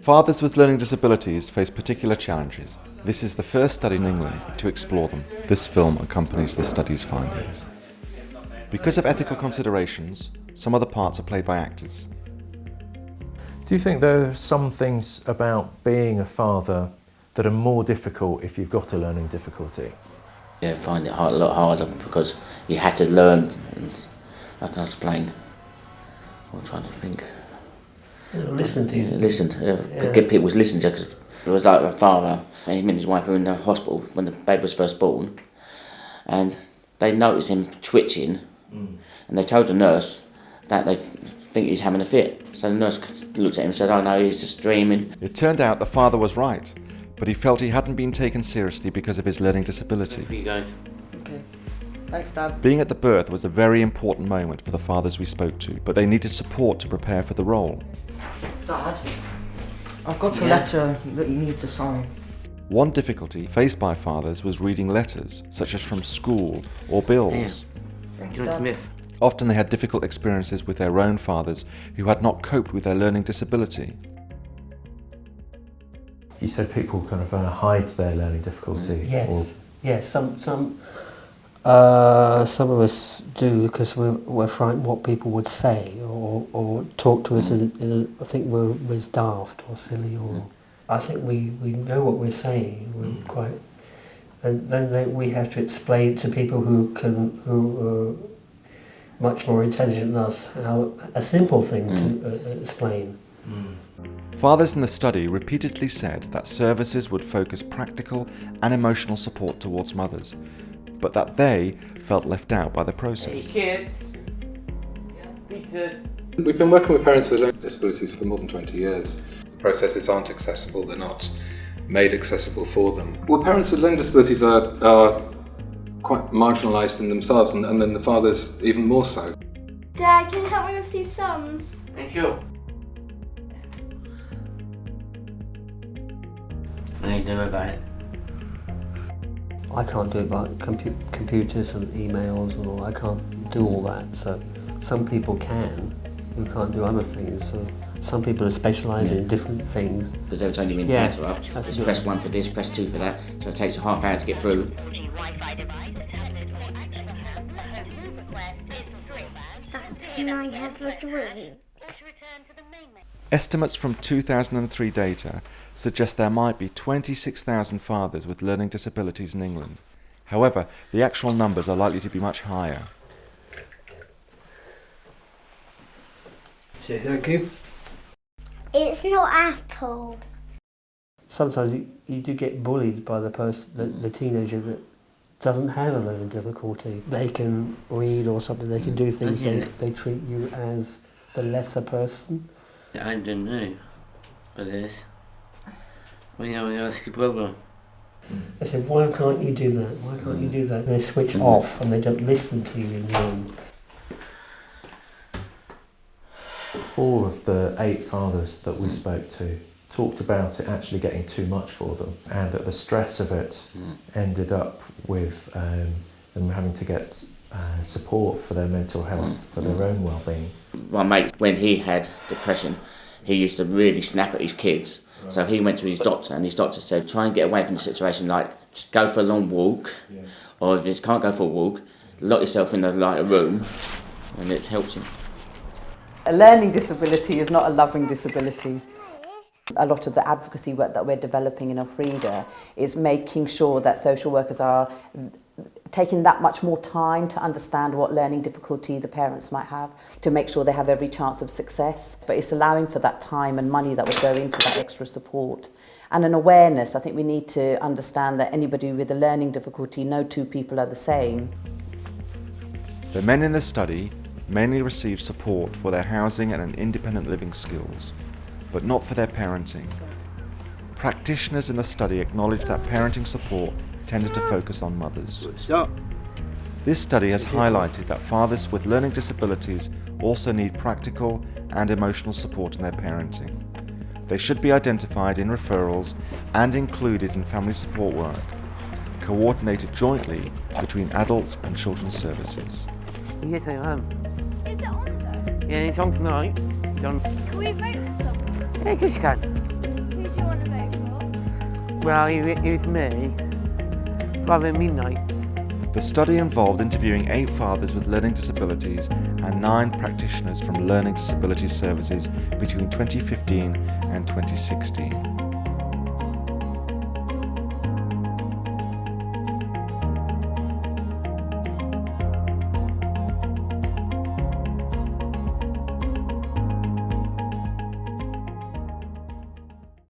Fathers with learning disabilities face particular challenges. This is the first study in England to explore them. This film accompanies the study's findings. Because of ethical considerations, some other parts are played by actors. Do you think there are some things about being a father that are more difficult if you've got a learning difficulty? Yeah, I find it a lot harder because you had to learn, and I can explain. I'm trying to think. Listen to you. Get people to listen to you, because it was like a father, and him and his wife were in the hospital when the baby was first born, and they noticed him twitching, and they told the nurse that they think he's having a fit. So the nurse looked at him and said, "Oh no, he's just dreaming." It turned out the father was right, but he felt he hadn't been taken seriously because of his learning disability. For you guys. Okay. Thanks, Dad. Being at the birth was a very important moment for the fathers we spoke to, but they needed support to prepare for the role. Dad, I've got a letter that you need to sign. One difficulty faced by fathers was reading letters, such as from school or bills. John Smith. Often they had difficult experiences with their own fathers who had not coped with their learning disability. You said people kind of hide their learning difficulty. Yes. Some of us do because we're frightened what people would say or talk to us in I think we're daft or silly or I think we know what we're saying. We're quite, and then we have to explain to people who are much more intelligent than us how a simple thing to explain. Fathers in the study repeatedly said that services would focus practical and emotional support towards mothers, but that they felt left out by the process. Hey kids! Pizzas! We've been working with parents with learning disabilities for more than 20 years. The processes aren't accessible, they're not made accessible for them. Well, parents with learning disabilities are quite marginalised in themselves, and then the fathers even more so. Dad, can you help me with these sums? Yeah, sure. What do you do about it? I can't do it by computers and emails and all. I can't do all that. So some people can who can't do other things. So some people are specialising in different things. Because every time you ring the answer up, just press 1 for this, press 2 for that. So it takes a half hour to get through. Can I have a drink? Estimates from 2003 data suggest there might be 26,000 fathers with learning disabilities in England. However, the actual numbers are likely to be much higher. Say thank you. It's not apple. Sometimes you do get bullied by the person, the teenager that doesn't have a learning difficulty. They can read or something, they can do things, they treat you as the lesser person. I don't know about this. Well, you know, you ask your brother. They say, why can't you do that? Why can't you do that? They switch off and they don't listen to you in the end. 4 of the 8 fathers that we spoke to talked about it actually getting too much for them, and that the stress of it ended up with them having to get support for their mental health, for their own well-being. My mate, when he had depression, he used to really snap at his kids. So he went to his doctor, and his doctor said, try and get away from the situation, like just go for a long walk, or if you can't go for a walk, lock yourself in a room, and it helps him. A learning disability is not a loving disability. A lot of the advocacy work that we're developing in Elfrida is making sure that social workers are taking that much more time to understand what learning difficulty the parents might have, to make sure they have every chance of success. But it's allowing for that time and money that would go into that extra support. And an awareness. I think we need to understand that anybody with a learning difficulty, no 2 people are the same. The men in the study mainly received support for their housing and independent living skills, but not for their parenting. Practitioners in the study acknowledged that parenting support tended to focus on mothers. Stop. This study has highlighted that fathers with learning disabilities also need practical and emotional support in their parenting. They should be identified in referrals and included in family support work, coordinated jointly between adults and children's services. Yes, I am. Is it on though? Yeah, it's on tonight. It's on. Can we vote for someone? Yeah, of course you can. Well, he was me, rather than midnight. The study involved interviewing 8 fathers with learning disabilities and 9 practitioners from learning disability services between 2015 and 2016.